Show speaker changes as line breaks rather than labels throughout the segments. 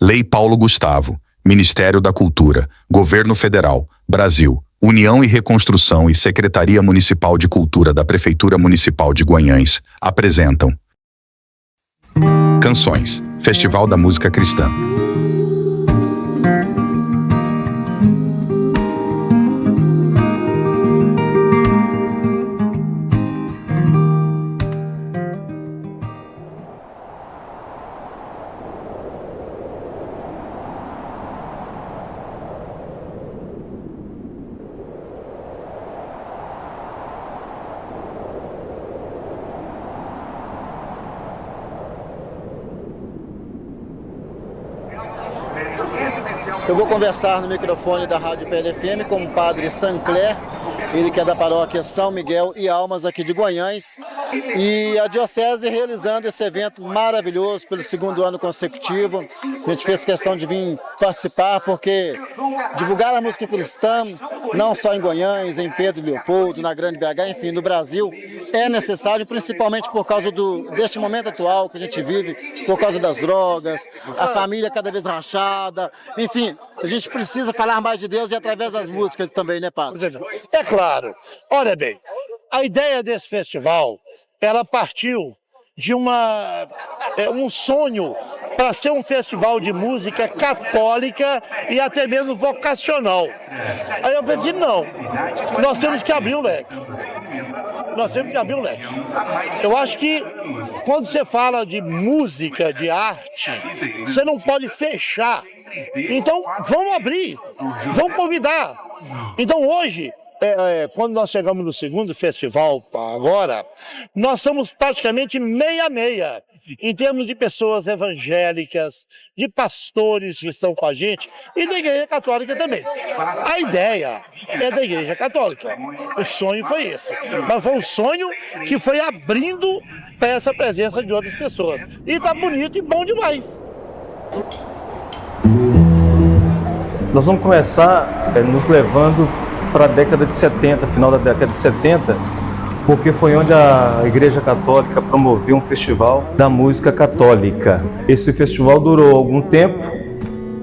Lei Paulo Gustavo, Ministério da Cultura, Governo Federal, Brasil, União e Reconstrução e Secretaria Municipal de Cultura da Prefeitura Municipal de Guanhães apresentam Canções, Festival da Música Cristã.
Eu vou conversar no microfone da Rádio PLFM com o padre Sancler, ele que é da paróquia São Miguel e Almas aqui de Guanhães, e a Diocese realizando esse evento maravilhoso pelo segundo ano consecutivo. A gente fez questão de vir participar porque divulgar a música cristã, não só em Guanhães, em Pedro Leopoldo, na Grande BH, enfim, no Brasil, é necessário, principalmente por causa deste momento atual que a gente vive, por causa das drogas, a família cada vez rachada, enfim, a gente precisa falar mais de Deus e através das músicas também, né, padre?
É claro. Olha bem, a ideia desse festival, ela partiu de um sonho para ser um festival de música católica e até mesmo vocacional. Aí eu falei assim, não, nós temos que abrir o leque. Nós temos que abrir o leque. Eu acho que quando você fala de música, de arte, você não pode fechar. Então, vamos abrir, vamos convidar. Então, hoje, quando nós chegamos no segundo festival agora, nós somos praticamente meia-meia, em termos de pessoas evangélicas, de pastores que estão com a gente e da Igreja Católica também. A ideia é da Igreja Católica, o sonho foi esse, mas foi um sonho que foi abrindo para essa presença de outras pessoas. E está bonito e bom demais.
Nós vamos começar nos levando para a década de 70, final da década de 70, porque foi onde a Igreja Católica promoveu um festival da música católica. Esse festival durou algum tempo,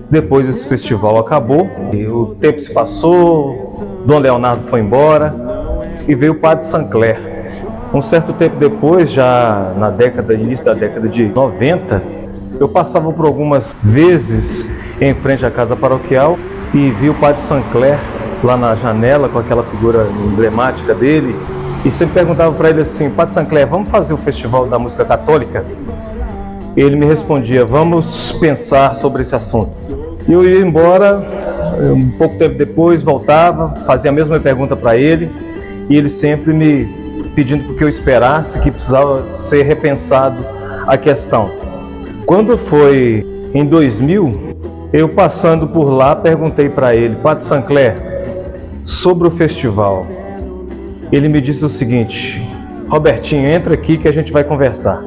depois esse festival acabou, e o tempo se passou, Dom Leonardo foi embora e veio o padre Sancler. Um certo tempo depois, já na início da década de 90, eu passava por algumas vezes em frente à casa paroquial e vi o padre Sancler lá na janela com aquela figura emblemática dele e sempre perguntava para ele assim: padre Sancler, vamos fazer o festival da música católica? Ele me respondia: vamos pensar sobre esse assunto. E eu ia embora, um pouco tempo depois voltava, fazia a mesma pergunta para ele e ele sempre me pedindo que eu esperasse, que precisava ser repensado a questão. Quando foi em 2000, eu passando por lá perguntei para ele: padre Sancler, sobre o festival. Ele me disse o seguinte: Robertinho, entra aqui que a gente vai conversar.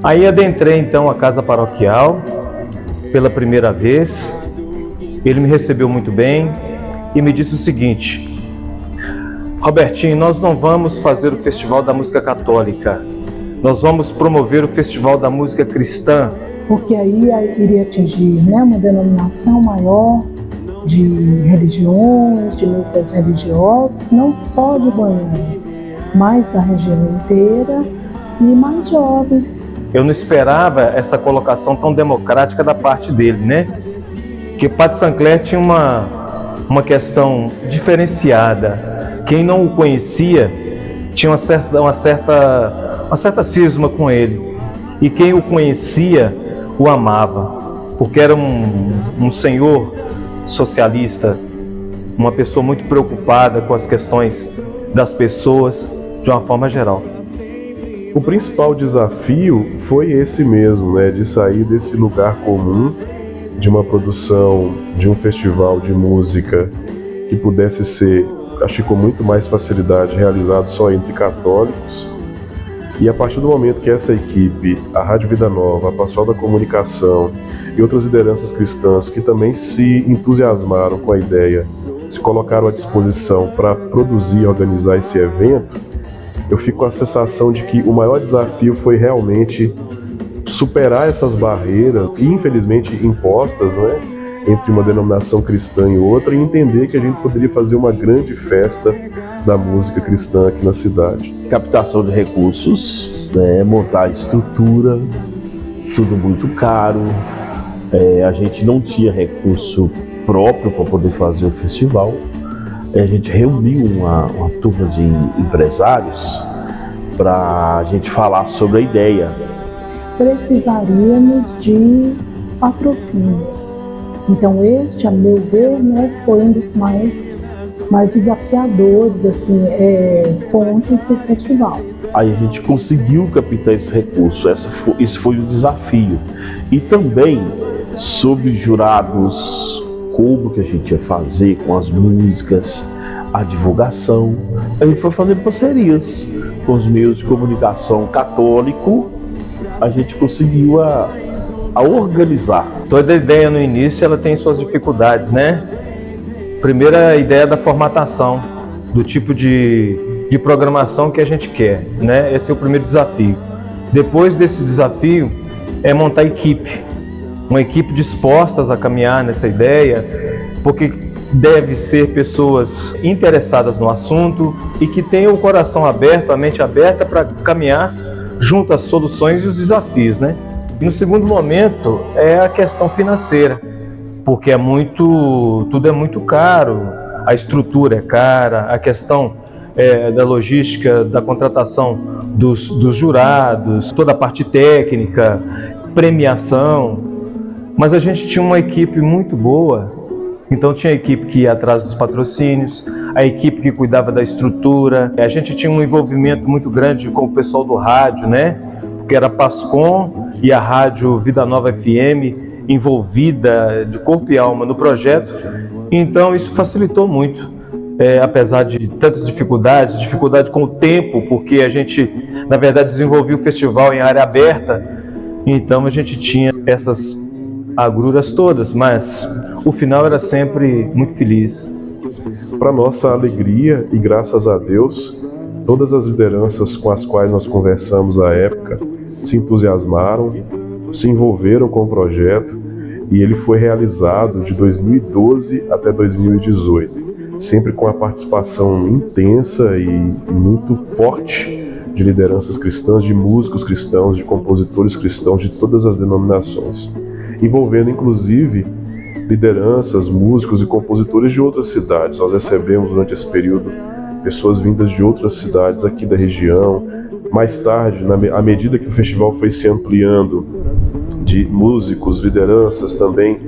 Aí adentrei então a casa paroquial pela primeira vez. Ele me recebeu muito bem e me disse o seguinte: Robertinho, nós não vamos fazer o festival da música católica, nós vamos promover o festival da música cristã.
Porque aí iria atingir, né, uma denominação maior de religiões, de núcleos religiosos, não só de Guanhães, mas da região inteira e mais jovens.
Eu não esperava essa colocação tão democrática da parte dele, né? Que o padre Sancler tinha uma questão diferenciada. Quem não o conhecia tinha uma certa cisma com ele. E quem o conhecia o amava, porque era um senhor socialista, uma pessoa muito preocupada com as questões das pessoas de uma forma geral.
O principal desafio foi esse mesmo, né, de sair desse lugar comum, de uma produção, de um festival de música que pudesse ser, acho que com muito mais facilidade, realizado só entre católicos. E a partir do momento que essa equipe, a Rádio Vida Nova, a Pastoral da Comunicação e outras lideranças cristãs que também se entusiasmaram com a ideia, se colocaram à disposição para produzir e organizar esse evento, eu fico com a sensação de que o maior desafio foi realmente superar essas barreiras, infelizmente impostas, né, entre uma denominação cristã e outra, e entender que a gente poderia fazer uma grande festa da música cristã aqui na cidade.
Captação de recursos, né, montar a estrutura, tudo muito caro. A gente não tinha recurso próprio para poder fazer o festival. A gente reuniu uma turma de empresários para a gente falar sobre a ideia.
Precisaríamos de patrocínio. Então este, a meu ver, né, foi um dos mais desafiadores, assim, pontos do festival.
Aí a gente conseguiu captar esse recurso, esse foi o desafio. E também sobre jurados, como que a gente ia fazer com as músicas, a divulgação. A gente foi fazendo parcerias com os meios de comunicação católico, a gente conseguiu a organizar.
Toda ideia no início ela tem suas dificuldades, né? Primeira a ideia da formatação, do tipo de programação que a gente quer, né? Esse é o primeiro desafio. Depois desse desafio é montar equipe, uma equipe dispostas a caminhar nessa ideia, porque deve ser pessoas interessadas no assunto e que tenham o coração aberto, a mente aberta para caminhar junto às soluções e os desafios, né? E no segundo momento é a questão financeira, porque tudo é muito caro, a estrutura é cara, a questão da logística, da contratação dos jurados, toda a parte técnica, premiação, mas a gente tinha uma equipe muito boa. Então tinha a equipe que ia atrás dos patrocínios, a equipe que cuidava da estrutura. A gente tinha um envolvimento muito grande com o pessoal do rádio, né? Porque era a Pascom e a rádio Vida Nova FM envolvida de corpo e alma no projeto. Então isso facilitou muito, apesar de tantas dificuldade com o tempo, porque a gente, na verdade, desenvolvia o festival em área aberta. Então a gente tinha essas agruras todas, mas o final era sempre muito feliz.
Para nossa alegria e graças a Deus, todas as lideranças com as quais nós conversamos à época se entusiasmaram, se envolveram com o projeto e ele foi realizado de 2012 até 2018, sempre com a participação intensa e muito forte de lideranças cristãs, de músicos cristãos, de compositores cristãos de todas as denominações, envolvendo inclusive lideranças, músicos e compositores de outras cidades. Nós recebemos durante esse período pessoas vindas de outras cidades aqui da região. Mais tarde, à medida que o festival foi se ampliando, de músicos, lideranças também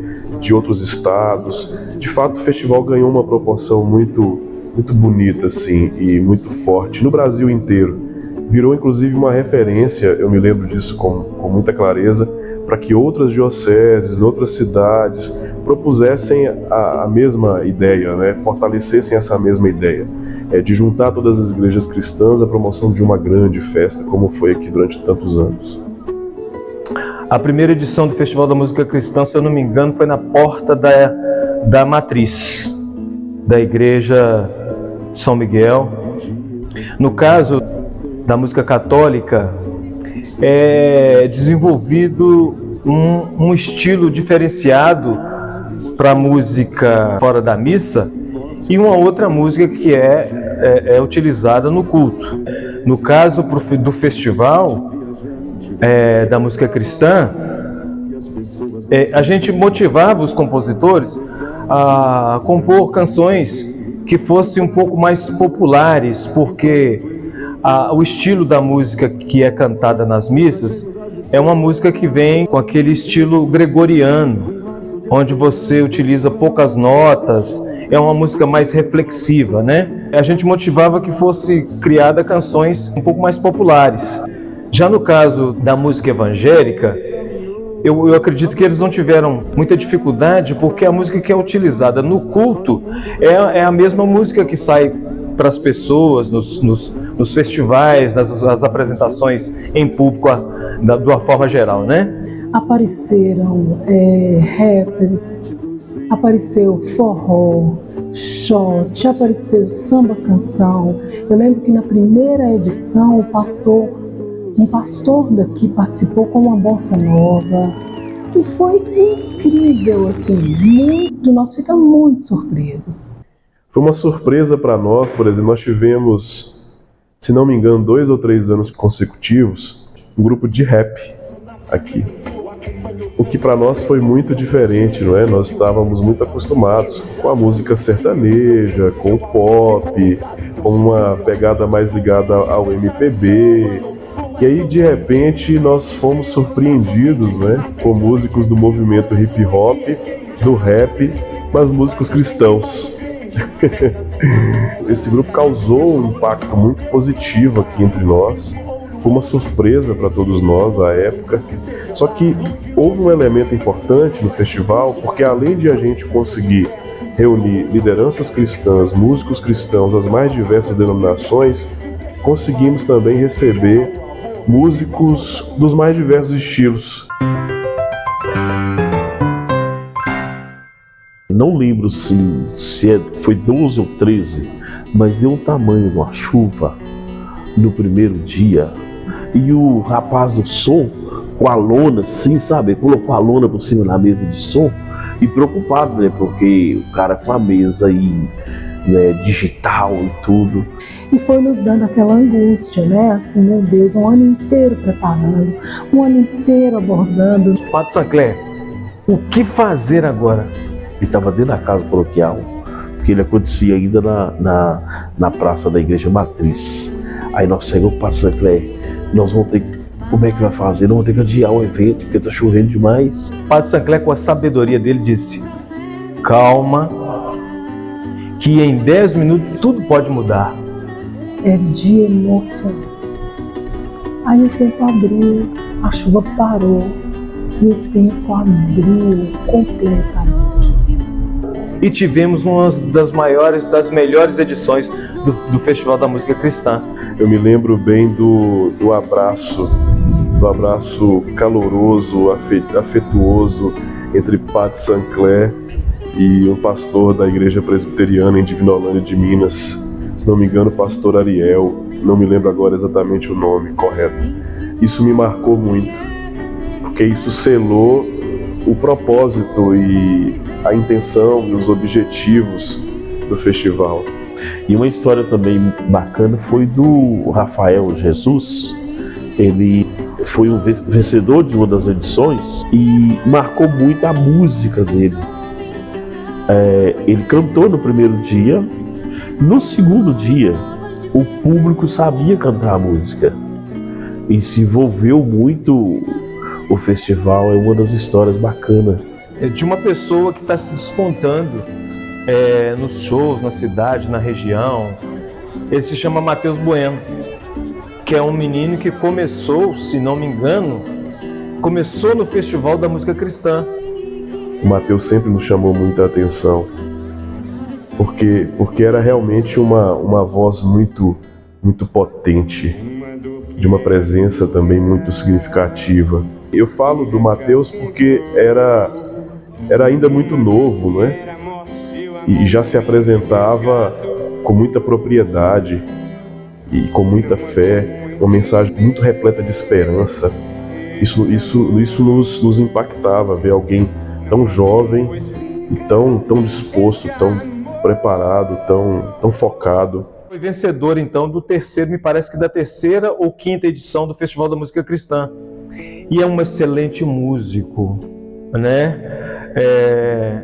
de outros estados. De fato, o festival ganhou uma proporção muito bonita assim, e muito forte no Brasil inteiro. Virou inclusive uma referência, eu me lembro disso com muita clareza, para que outras dioceses, outras cidades propusessem a mesma ideia, né? Fortalecessem essa mesma ideia, de juntar todas as igrejas cristãs à promoção de uma grande festa, como foi aqui durante tantos anos.
A primeira edição do Festival da Música Cristã, se eu não me engano, foi na porta da matriz da Igreja São Miguel. No caso da música católica, é desenvolvido um estilo diferenciado para a música fora da missa e uma outra música que é utilizada no culto. No caso do festival da música cristã, a gente motivava os compositores a compor canções que fossem um pouco mais populares, porque o estilo da música que é cantada nas missas é uma música que vem com aquele estilo gregoriano, onde você utiliza poucas notas, é uma música mais reflexiva, né? A gente motivava que fosse criada canções um pouco mais populares. Já no caso da música evangélica, eu acredito que eles não tiveram muita dificuldade, porque a música que é utilizada no culto é a mesma música que sai para as pessoas nos festivais, nas apresentações em público, de uma forma geral, né?
Apareceram rappers, apareceu forró, shot, apareceu samba canção. Eu lembro que na primeira edição o pastor Um pastor daqui participou com uma bossa nova e foi incrível, assim, nós ficamos muito surpresos.
Foi uma surpresa para nós, por exemplo, nós tivemos, se não me engano, 2 ou 3 anos consecutivos, um grupo de rap aqui. O que para nós foi muito diferente, não é? Nós estávamos muito acostumados com a música sertaneja, com o pop, com uma pegada mais ligada ao MPB. E aí, de repente, nós fomos surpreendidos, né, com músicos do movimento hip hop, do rap, mas músicos cristãos. Esse grupo causou um impacto muito positivo aqui entre nós. Foi uma surpresa para todos nós à época. Só que houve um elemento importante no festival, porque além de a gente conseguir reunir lideranças cristãs, músicos cristãos das mais diversas denominações, conseguimos também receber músicos dos mais diversos estilos.
Não lembro se foi 12 ou 13, mas deu um tamanho de uma chuva no primeiro dia. E o rapaz do som, com a lona assim, sabe? Colocou a lona por cima da mesa de som e preocupado, né? Porque o cara com a mesa aí, né, digital e tudo.
E foi nos dando aquela angústia, né? Assim, meu Deus, um ano inteiro preparando, um ano inteiro abordando.
Padre Sancler, o que fazer agora?
Ele estava dentro da casa paroquial, porque ele acontecia ainda na praça da Igreja Matriz. Aí nós chegamos para o Padre Sancler, nós vamos ter que, como é que vai fazer? Nós vamos ter que adiar o evento, porque está chovendo demais.
O Padre Sancler, com a sabedoria dele, disse: calma, que em 10 minutos tudo pode mudar.
É dia emocionante. Aí o tempo abriu, a chuva parou e o tempo abriu completamente.
E tivemos uma das maiores, das melhores edições do Festival da Música Cristã.
Eu me lembro bem do abraço caloroso, afetuoso entre Padre Sancler e um pastor da Igreja Presbiteriana em Divinolândia de Minas. Se não me engano, o pastor Ariel, não me lembro agora exatamente o nome correto. Isso me marcou muito, porque isso selou o propósito e a intenção e os objetivos do festival.
E uma história também bacana foi do Rafael Jesus. Ele foi um vencedor de uma das edições e marcou muito a música dele. Ele cantou no primeiro dia. No segundo dia, o público sabia cantar a música e se envolveu muito. O festival é uma das histórias bacanas.
É de uma pessoa que está se despontando nos shows, na cidade, na região. Ele se chama Matheus Bueno, que é um menino que começou, se não me engano, começou no Festival da Música Cristã.
O Matheus sempre nos chamou muita atenção, porque era realmente uma voz muito, muito potente, de uma presença também muito significativa. Eu falo do Matheus porque era ainda muito novo, não é? E já se apresentava com muita propriedade e com muita fé, uma mensagem muito repleta de esperança. Isso nos impactava, ver alguém tão jovem e tão disposto, tão preparado, tão focado.
Foi vencedor, então, do terceiro, me parece que da terceira ou quinta edição do Festival da Música Cristã. E é um excelente músico, né?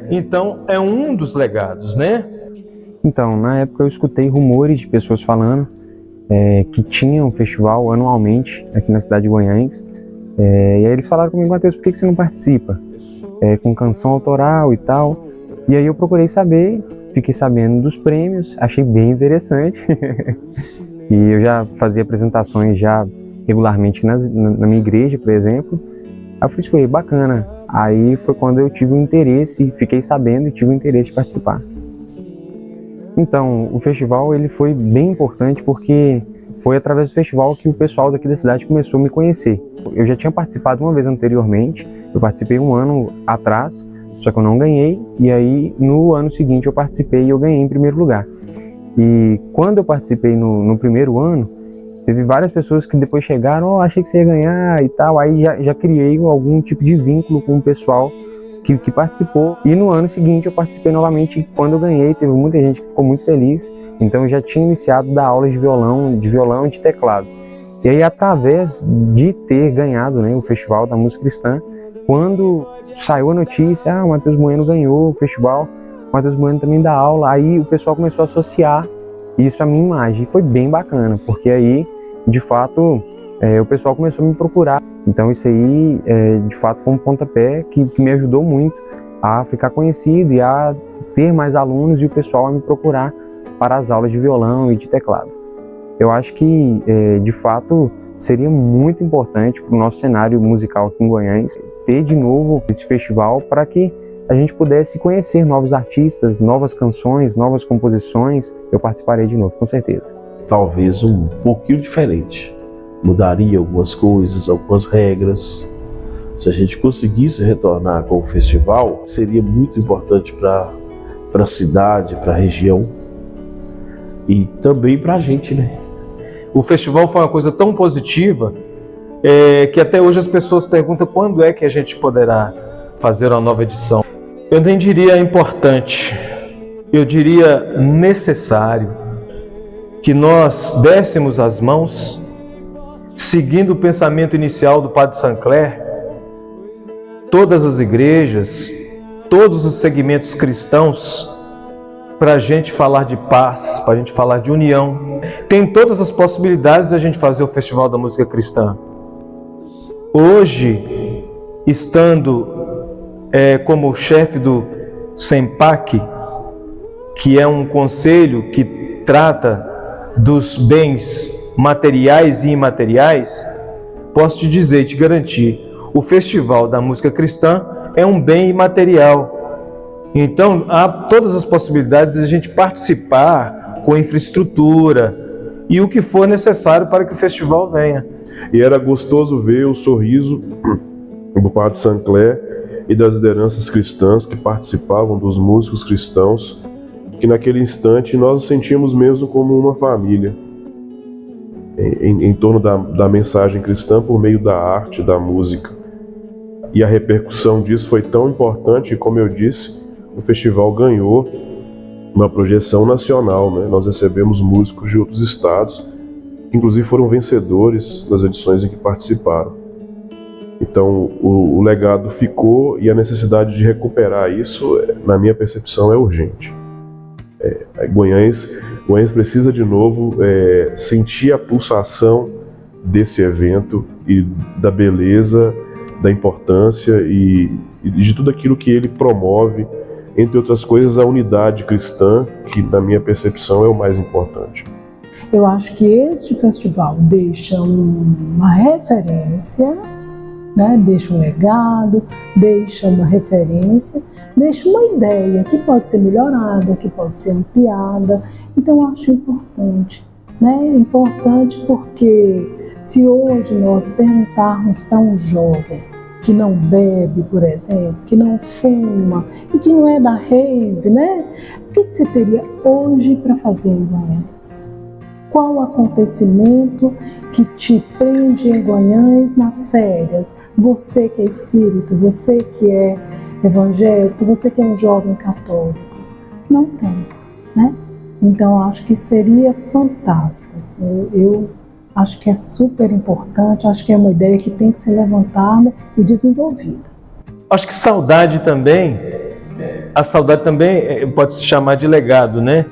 Então, é um dos legados, né?
Então, na época eu escutei rumores de pessoas falando que tinha um festival anualmente aqui na cidade de Guanhães. E aí eles falaram comigo: Matheus, por que você não participa? Com canção autoral e tal. E aí eu procurei saber, fiquei sabendo dos prêmios, achei bem interessante. E eu já fazia apresentações já regularmente na minha igreja, por exemplo. Aí eu falei: foi bacana. Aí foi quando eu tive o interesse, fiquei sabendo e tive o interesse de participar. Então, o festival ele foi bem importante porque foi através do festival que o pessoal daqui da cidade começou a me conhecer. Eu já tinha participado uma vez anteriormente, eu participei um ano atrás, só que eu não ganhei, e aí no ano seguinte eu participei e eu ganhei em primeiro lugar. E quando eu participei no primeiro ano, Teve várias pessoas que depois chegaram, achei que você ia ganhar e tal, aí já criei algum tipo de vínculo com o pessoal que participou. E no ano seguinte eu participei novamente, e quando eu ganhei teve muita gente que ficou muito feliz, então eu já tinha iniciado a dar aulas de violão e de teclado. E aí, através de ter ganhado, né, o Festival da Música Cristã, quando saiu a notícia, o Matheus Bueno ganhou o festival, o Matheus Bueno também dá aula, aí o pessoal começou a associar isso à minha imagem. Foi bem bacana, porque aí, de fato, o pessoal começou a me procurar. Então isso aí, de fato, foi um pontapé que me ajudou muito a ficar conhecido e a ter mais alunos e o pessoal a me procurar para as aulas de violão e de teclado. Eu acho que, de fato, seria muito importante para o nosso cenário musical aqui em Guanhães ter de novo esse festival para que a gente pudesse conhecer novos artistas, novas canções, novas composições. Eu participarei de novo, com certeza.
Talvez um pouquinho diferente. Mudaria algumas coisas, algumas regras. Se a gente conseguisse retornar com o festival, seria muito importante para a cidade, para a região e também para a gente, né?
O festival foi uma coisa tão positiva que até hoje as pessoas perguntam quando é que a gente poderá fazer uma nova edição. Eu nem diria importante, eu diria necessário que nós dessemos as mãos, seguindo o pensamento inicial do Padre Sancler, todas as igrejas, todos os segmentos cristãos, para a gente falar de paz, para a gente falar de união. Tem todas as possibilidades de a gente fazer o Festival da Música Cristã. Hoje, estando como chefe do SEMPAC, que é um conselho que trata dos bens materiais e imateriais, posso te dizer e te garantir, o Festival da Música Cristã é um bem imaterial. Então, há todas as possibilidades de a gente participar com infraestrutura e o que for necessário para que o festival venha.
E era gostoso ver o sorriso do Padre Sancler e das lideranças cristãs que participavam, dos músicos cristãos, que naquele instante nós nos sentíamos mesmo como uma família, em torno da mensagem cristã por meio da arte, da música. E a repercussão disso foi tão importante, e como eu disse, o festival ganhou uma projeção nacional, né? Nós recebemos músicos de outros estados, que inclusive foram vencedores das edições em que participaram. Então o legado ficou e a necessidade de recuperar isso, na minha percepção, é urgente. Guanhães precisa de novo sentir a pulsação desse evento e da beleza, da importância e de tudo aquilo que ele promove, entre outras coisas, a unidade cristã, que na minha percepção é o mais importante.
Eu acho que este festival deixa uma referência, né? Deixa um legado, deixa uma referência, deixa uma ideia que pode ser melhorada, que pode ser ampliada. Então eu acho importante, né? Importante porque se hoje nós perguntarmos para um jovem que não bebe, por exemplo, que não fuma e que não é da rave, né? O que você teria hoje para fazer em Guanhães? Qual o acontecimento que te prende em Guanhães nas férias? Você que é espírita, você que é evangélico, você que é um jovem católico. Não tem, né? Então, acho que seria fantástico. Assim, eu acho que é super importante, acho que é uma ideia que tem que ser levantada e desenvolvida.
Acho que saudade também, a saudade também pode se chamar de legado, né?